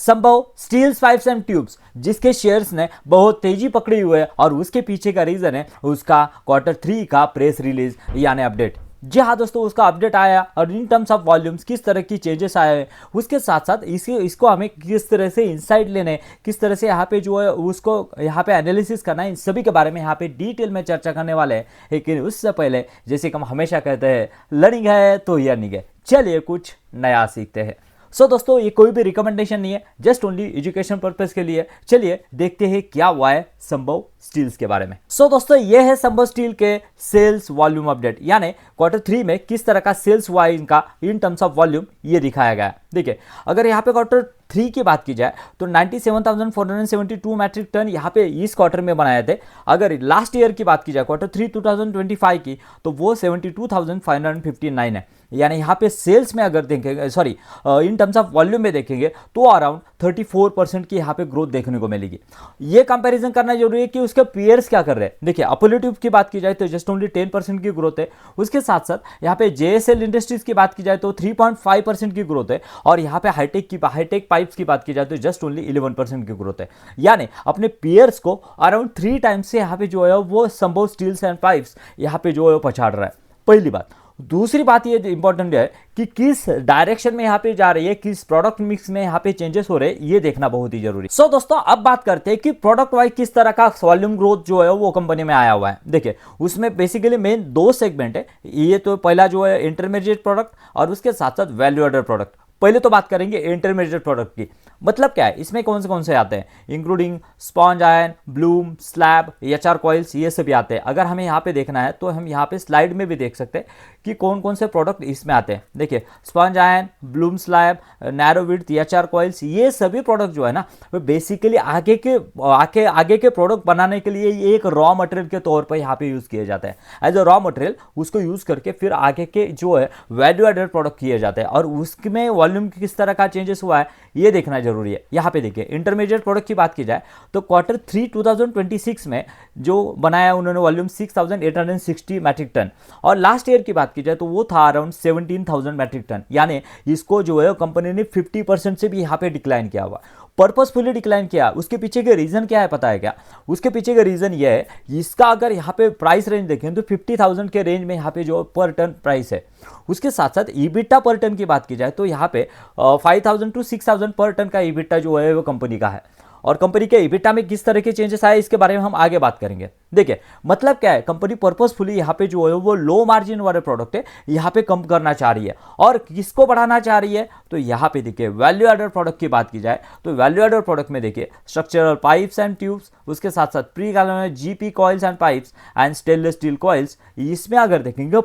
संभव steels pipes and tubes, जिसके shares ने बहुत तेजी पकड़ी हुई है और उसके पीछे का रीजन है उसका Q3 का प्रेस रिलीज यानी अपडेट। जी हाँ दोस्तों, उसका अपडेट आया और इन टर्म्स ऑफ वॉल्यूम्स किस तरह की चेंजेस आए हैं, उसके साथ साथ इसको हमें किस तरह से इंसाइट लेने, किस तरह से यहाँ पे जो है उसको यहाँ पे एनालिसिस करना है, इन सभी के बारे में यहाँ पे डिटेल में चर्चा करने वाले हैं। लेकिन उससे पहले जैसे कि हम हमेशा कहते हैं, लर्निंग है तो हियरिंग है, चलिए कुछ नया सीखते हैं। सो दोस्तों, ये कोई भी रिकमेंडेशन नहीं है, जस्ट ओनली एजुकेशन पर्पस के लिए। चलिए देखते हैं क्या हुआ है संभव स्टील्स के बारे में। सो दोस्तों, ये है संभव स्टील के सेल्स वॉल्यूम अपडेट, यानी Q3 में किस तरह का सेल्स हुआ है इनका इन टर्म्स ऑफ वॉल्यूम, ये दिखाया गया है। देखिए, अगर यहाँ पे Q3 की बात की जाए तो 97,472 मैट्रिक टन यहाँ पे इस क्वार्टर में बनाए थे। अगर लास्ट ईयर की बात की जाए Q3 2025 की, तो वो 72,559 है। यानी यहाँ पे सेल्स में अगर देखेंगे, sorry in terms of volume में देखेंगे तो अराउंड 34% की यहाँ पे ग्रोथ देखने को मिलेगी। ये कंपैरिजन करना जरूरी है कि उसके पीयर्स क्या कर रहे हैं। देखिए, अपोलो ट्यूब की बात की जाए तो जस्ट ओनली 10% की ग्रोथ है। उसके साथ साथ यहाँ पे JSL इंडस्ट्रीज की बात की जाए तो 3.5% की ग्रोथ है। और यहाँ पे हाईटेक पाइप्स की बात की जाए तो जस्ट ओनली 11% की ग्रोथ है। यानी अपने पीयर्स को अराउंड 3 टाइम्स से यहाँ पे जो है वो संभव स्टील्स एंड पाइप्स यहाँ पे जो है पछाड़ रहा है, पहली बात। दूसरी बात ये इंपॉर्टेंट है कि किस डायरेक्शन में यहाँ पे जा रही है, किस प्रोडक्ट मिक्स में यहाँ पे चेंजेस हो रहे हैं, ये देखना बहुत ही जरूरी। सो दोस्तों, अब बात करते हैं कि प्रोडक्ट वाइज किस तरह का वॉल्यूम ग्रोथ जो है वो कंपनी में आया हुआ है। देखिए, उसमें बेसिकली मेन 2 सेगमेंट है। ये तो पहला जो है इंटरमीडिएट प्रोडक्ट और उसके साथ साथ वैल्यू एडेड प्रोडक्ट। पहले तो बात करेंगे इंटरमीडिएट प्रोडक्ट की। मतलब क्या है, इसमें कौन से आते हैं, including sponge ion, Bloom, slab, HR coils, ये सभी आते हैं। अगर हमें यहाँ पे देखना है तो हम यहाँ पे स्लाइड में भी देख सकते हैं कि कौन से प्रोडक्ट इसमें आते हैं। देखिए, sponge ion, Bloom slab, narrow width, HR coils, ये सभी प्रोडक्ट जो है ना, वो बेसिकली आगे के प्रोडक्ट बनाने के लिए ये एक रॉ मटेरियल के तौर पर यहाँ पे यूज किए जाते हैं। एज अ रॉ मटेरियल उसको यूज करके फिर आगे के जो है वैल्यू एडेड प्रोडक्ट किए जाते हैं। और उसमें वॉल्यूम किस तरह का चेंजेस हुआ है ये देखना जरूरी है। यहाँ पे देखिए, इंटरमीडिएट प्रोडक्ट की बात की जाए तो Q3 2026 में जो बनाया उन्होंने वॉल्यूम 6,860 मैट्रिक टन, और लास्ट ईयर की बात की जाए तो वो था अराउंड 17,000 मैट्रिक टन। यानी इसको जो है कंपनी ने 50% से भी यहाँ पे डिक्लाइन किया हुआ, पर्पसफुली डिक्लाइन किया। उसके पीछे के रीजन क्या है पता है क्या? उसके पीछे का रीजन ये है, इसका अगर यहाँ पे प्राइस रेंज देखें तो 50,000 के रेंज में यहाँ पे जो पर टन प्राइस है। उसके साथ साथ ईबिटा पर टन की बात की जाए तो यहाँ पे 5,000 to 6,000 पर टन का ईबिटा जो है वो कंपनी का है। और कंपनी के ईबिटा में किस तरह के चेंजेस आए इसके बारे में हम आगे बात करेंगे। देखिए, मतलब क्या है, कंपनी पर्पसफुली यहाँ पे जो है वो लो मार्जिन वाले प्रोडक्ट है यहाँ पे कम करना चाह रही है। और किसको बढ़ाना चाह रही है तो यहाँ पे देखिए, वैल्यू एडेड प्रोडक्ट की बात की जाए तो वैल्यू एडेड प्रोडक्ट में देखिए स्ट्रक्चरल पाइप्स एंड ट्यूब्स, उसके साथ साथ pre galvanised GP coils and pipes and stainless steel coils. इसमें अगर देखेंगे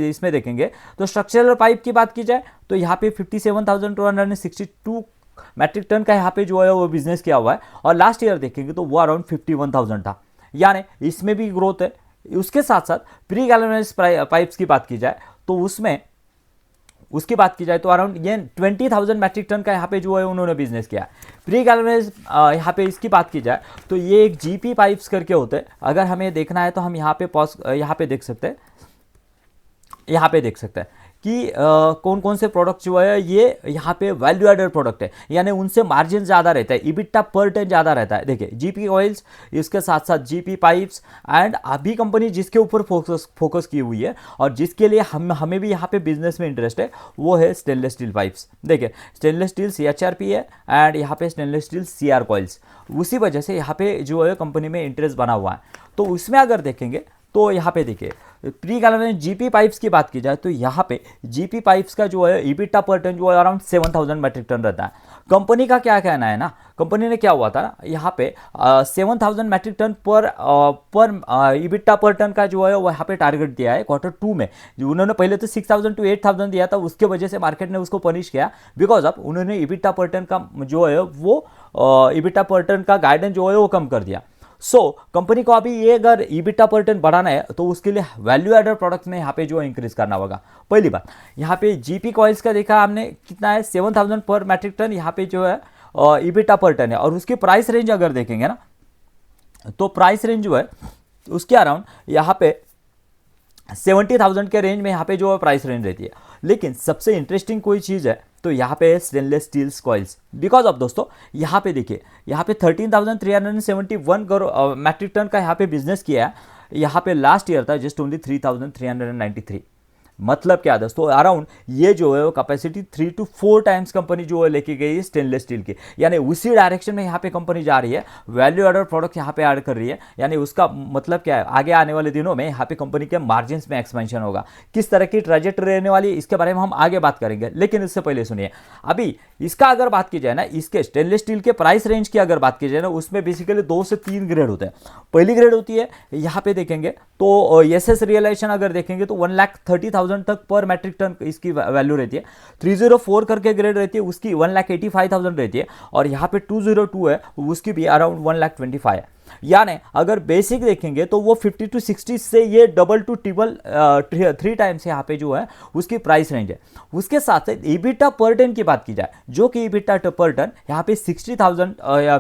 इसमें देखेंगे तो स्ट्रक्चरल पाइप की बात की जाए तो यहाँ पे 57,262 मैट्रिक टन का यहाँ पे जो है वो बिजनेस किया हुआ है। और लास्ट ईयर देखेंगे तो वो अराउंड 51,000 था, यानी इसमें भी ग्रोथ है। उसके साथ साथ प्री गैल्वेनाइज्ड पाइप्स की बात की जाए तो उसकी बात की जाए तो अराउंड ये 20,000 मैट्रिक टन का यहाँ पे जो है उन्होंने बिजनेस किया। प्री गैल्वेनाइज्ड यहाँ पे इसकी बात की जाए तो ये एक GP पाइप्स करके होते हैं। अगर हमें देखना है तो हम यहाँ पे देख सकते हैं कि कौन से प्रोडक्ट जो है ये यहाँ पे वैल्यू एडेड प्रोडक्ट है, यानी उनसे मार्जिन ज़्यादा रहता है, ईबिटा पर टन ज़्यादा रहता है। देखिए, GP ऑयल्स, इसके साथ साथ GP पाइप्स एंड अभी कंपनी जिसके ऊपर फोकस की हुई है और जिसके लिए हमें भी यहाँ पे बिजनेस में इंटरेस्ट है वो है स्टेनलेस स्टील पाइप्स। देखिए, स्टेनलेस स्टील CHRP है एंड यहाँ पे स्टेनलेस स्टील CR कॉइल्स। उसी वजह से यहाँ पे जो है कंपनी में इंटरेस्ट बना हुआ है। तो उसमें अगर देखेंगे तो यहाँ पे देखिए, प्री गैल्वेनाइज्ड GP पाइप्स की बात की जाए तो यहाँ पे GP पाइप्स का जो है ईबिटा पर टन जो है अराउंड 7,000 मैट्रिक टन रहता है। कंपनी का क्या कहना है ना, कंपनी ने क्या हुआ था ना, यहाँ पे 7,000 मैट्रिक टन पर ईबिटा पर टन का जो है वो यहाँ पे टारगेट दिया है Q2 में। जो उन्होंने पहले तो 6,000 to 8,000 दिया था, उसके वजह से मार्केट ने उसको पनिश किया बिकॉज ऑफ उन्होंने ईबिटा पर टन का जो है वो ईबिटा पर टन का गाइडेंस जो है वो कम कर दिया। कंपनी को अभी ये अगर ईबिटा पर टन बढ़ाना है तो उसके लिए वैल्यू एडेड प्रोडक्ट्स में यहाँ पे जो इंक्रीज करना होगा। पहली बात, यहाँ पे GP कॉइल्स का देखा हमने कितना है, 7,000 पर मैट्रिक टन यहाँ पे जो है ईबिटा पर टन है। और उसकी प्राइस रेंज अगर देखेंगे ना तो प्राइस रेंज जो है उसके अराउंड यहाँ पे 70,000 के रेंज में यहाँ पे जो है प्राइस रेंज रहती है। लेकिन सबसे इंटरेस्टिंग कोई चीज़ है तो यहाँ पे stainless steel coils, because of दोस्तों यहाँ पे देखिए, यहाँ पे 13,371 करोड़ मैट्रिक टन का यहाँ पे बिजनेस किया है। यहाँ पे लास्ट ईयर था जस्ट ओनली 3,393। मतलब क्या दोस्तों, अराउंड ये जो है वो कैपेसिटी 3 to 4 टाइम्स कंपनी जो है लेके गई है स्टेनलेस स्टील की, यानी उसी डायरेक्शन में यहाँ पे कंपनी जा रही है, वैल्यू एडेड प्रोडक्ट यहाँ पे ऐड कर रही है। यानी उसका मतलब क्या है, आगे आने वाले दिनों में यहाँ पे कंपनी के मार्जिन में एक्सपेंशन होगा। किस तरह की ट्रेजेक्टरी रहने वाली है इसके बारे में हम आगे बात करेंगे, लेकिन इससे पहले सुनिए, अभी इसका अगर बात की जाए ना, इसके स्टेनलेस स्टील के प्राइस रेंज की अगर बात की जाए ना, उसमें बेसिकली 2 से 3 ग्रेड होते हैं। पहली ग्रेड होती है, यहाँ पे देखेंगे तो एसएस रियलाइजेशन अगर देखेंगे तो 1,30,000 तक पर मैट्रिक टन इसकी वैल्यू रहती है। 304 करके ग्रेड रहती है, उसकी 1,85,000 रहती है। और यहाँ पे 202 है, उसकी भी अराउंड 1,25,000 है। यानी अगर बेसिक देखेंगे तो वो 50 to 60 से ये डबल टू ट्रिपल 3 टाइम्स यहाँ पे जो है उसकी प्राइस रेंज है। उसके साथ साथ ईबिटा पर टन की बात की जाए, जो कि ईबिटा पर टन यहाँ पे 60,000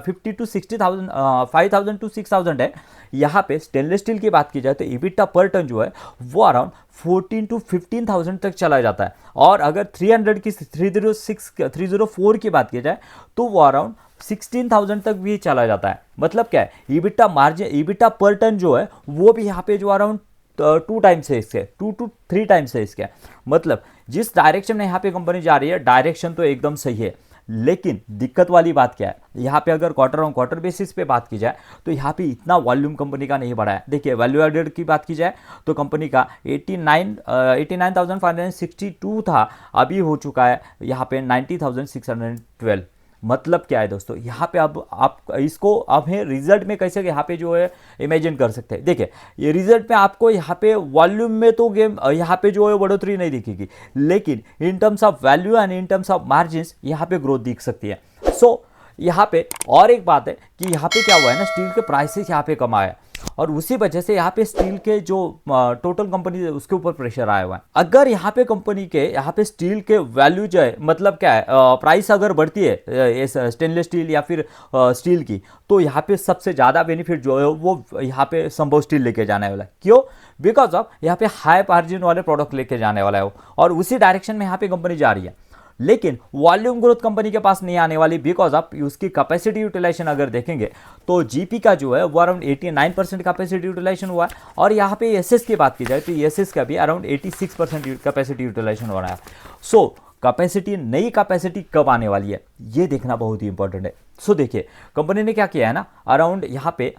50 to 60,000 5,000 to 6,000 है। यहाँ पे स्टेनलेस स्टील की बात की जाए तो ईबिटा पर टन जो है वो अराउंड 14 to 15,000 तक चला जाता है। और अगर 304 की बात की जाए तो वो अराउंड 16,000 तक भी चला जाता है। मतलब क्या है, ईबिटा मार्जिन, ईबिटा पर टन जो है वो भी यहाँ पे जो अराउंड 2 टाइम्स है इसके, 2 to 3 टाइम्स है इसके। मतलब जिस डायरेक्शन में यहाँ पे कंपनी जा रही है, डायरेक्शन तो एकदम सही है, लेकिन दिक्कत वाली बात क्या है, यहाँ पे अगर क्वार्टर ऑन क्वार्टर बेसिस पे बात की जाए तो यहाँ पे इतना वॉल्यूम कंपनी का नहीं बढ़ा है। देखिए वैल्यू एडेड की बात की जाए तो कंपनी का 89,562 था, अभी हो चुका है यहाँ पे 90,612। मतलब क्या है दोस्तों, यहाँ पे अब आप इसको अब है रिजल्ट में कैसे यहाँ पे जो है इमेजिन कर सकते हैं। देखिए ये रिजल्ट में आपको यहाँ पे वॉल्यूम में तो गेम यहाँ पे जो है बढ़ोतरी नहीं दिखेगी, लेकिन in terms of value and in terms of margin यहाँ पे ग्रोथ दिख सकती है। सो यहाँ पे और एक बात है कि यहाँ पे क्या हुआ है ना, स्टील के प्राइसेस यहाँ पे कम आए और उसी वजह से यहाँ पे स्टील के जो टोटल कंपनी है उसके ऊपर प्रेशर आया हुआ है। अगर यहाँ पे कंपनी के यहाँ पे स्टील के वैल्यू जो है, मतलब क्या है, प्राइस अगर बढ़ती है स्टेनलेस स्टील या फिर स्टील की, तो यहाँ पे सबसे ज़्यादा बेनिफिट जो है वो यहाँ पे संभव स्टील लेके जाने वाला है। क्यों? बिकॉज ऑफ यहाँ पे हाई मार्जिन वाले प्रोडक्ट लेके जाने वाला है वो, और उसी डायरेक्शन में यहाँ पे कंपनी जा रही है। लेकिन वॉल्यूम ग्रोथ कंपनी के पास नहीं आने वाली, बिकॉज ऑफ उसकी कैपेसिटी यूटिलाइजेशन अगर देखेंगे तो जीपी का जो है वो अराउंड 89% कैपेसिटी यूटिलाइजेशन हुआ है। और यहाँ पे एसएस की बात की जाए तो एसएस का भी अराउंड 86% कैपेसिटी यूटिलाइजेशन हो रहा है। सो कैपेसिटी, नई कैपेसिटी कब आने वाली है ये देखना बहुत ही इंपॉर्टेंट है। सो देखिए कंपनी ने क्या किया है ना, अराउंड यहाँ पे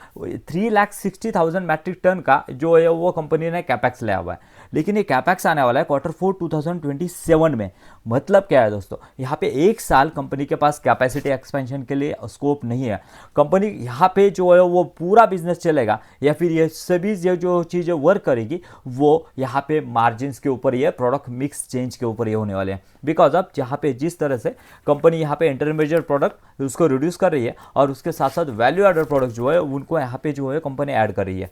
3,60,000 मैट्रिक टन का जो है वो कंपनी ने कैपेक्स लिया हुआ है, लेकिन ये कैपेक्स आने वाला है Q4 2027 में। मतलब क्या है दोस्तों, यहाँ पे 1 साल कंपनी के पास कैपेसिटी एक्सपेंशन के लिए स्कोप नहीं है। कंपनी यहाँ पे जो है वो पूरा बिजनेस चलेगा या फिर ये सभी ये जो चीज़ें वर्क करेगी वो यहाँ पे मार्जिन्स के ऊपर, ये प्रोडक्ट मिक्स चेंज के ऊपर ये होने वाले हैं। बिकॉज ऑफ यहाँ पे जिस तरह से कंपनी यहाँ पे इंटरमीडिएट प्रोडक्ट उसको रिड्यूस कर रही है और उसके साथ साथ वैल्यू एडेड प्रोडक्ट जो है उनको यहाँ पे जो है कंपनी ऐड कर रही है।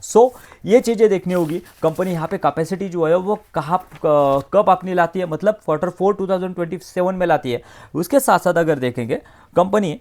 सो ये चीज़ें देखनी होगी कंपनी यहाँ पे कैपेसिटी जो है वो कब अपनी लाती है, मतलब Q4 2027 में लाती है। उसके साथ साथ अगर देखेंगे कंपनी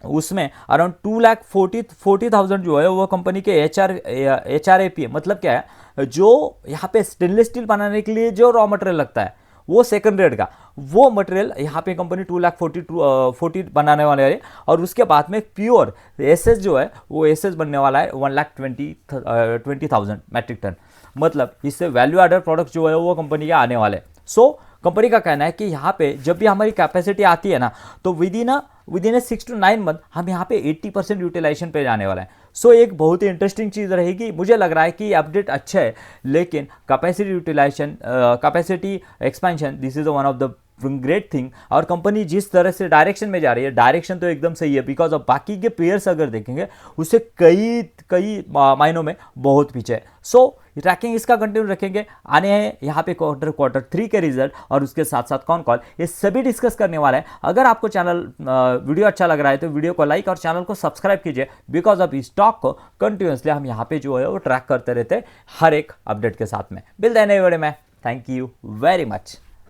उसमें अराउंड 2,40,000 जो है वो कंपनी के HRAP, मतलब क्या है, जो यहाँ पे स्टेनलेस स्टील बनाने के लिए जो रॉ मटेरियल लगता है वो सेकंड ग्रेड का, वो मटेरियल यहाँ पे कंपनी 2,40,000 बनाने वाले है। और उसके बाद में प्योर एसएस जो है वो एसएस बनने वाला है 1,20,000 मैट्रिक टन। मतलब इससे वैल्यू एडेड प्रोडक्ट जो है वो कंपनी के आने वाले। सो कंपनी का कहना है कि यहाँ पे जब भी हमारी कैपेसिटी आती है ना तो विद इन 6 to 9 मंथ हम यहाँ पे 80% यूटिलाइजेशन पे जाने वाला है। सो एक बहुत ही इंटरेस्टिंग चीज़ रहेगी। मुझे लग रहा है कि अपडेट अच्छा है, लेकिन capacity utilisation, capacity expansion, this is one of the great thing. और कंपनी जिस तरह से डायरेक्शन में जा रही है, डायरेक्शन तो एकदम सही है, बिकॉज ऑफ बाकी के पेयर्स अगर देखेंगे उससे कई मायनों में बहुत पीछे है। सो ट्रैकिंग इसका कंटिन्यू रखेंगे, आने हैं यहाँ पे Q3 के रिजल्ट और उसके साथ साथ कौन कॉल, ये सभी डिस्कस करने वाला है। अगर आपको चैनल वीडियो अच्छा लग रहा है तो वीडियो को लाइक और चैनल को सब्सक्राइब कीजिए, बिकॉज ऑफ स्टॉक को कंटिन्यूसली हम यहाँ पे जो है वो ट्रैक करते रहते हैं हर एक अपडेट के साथ में। मिलते हैं नए वीडियो में। Thank you very much.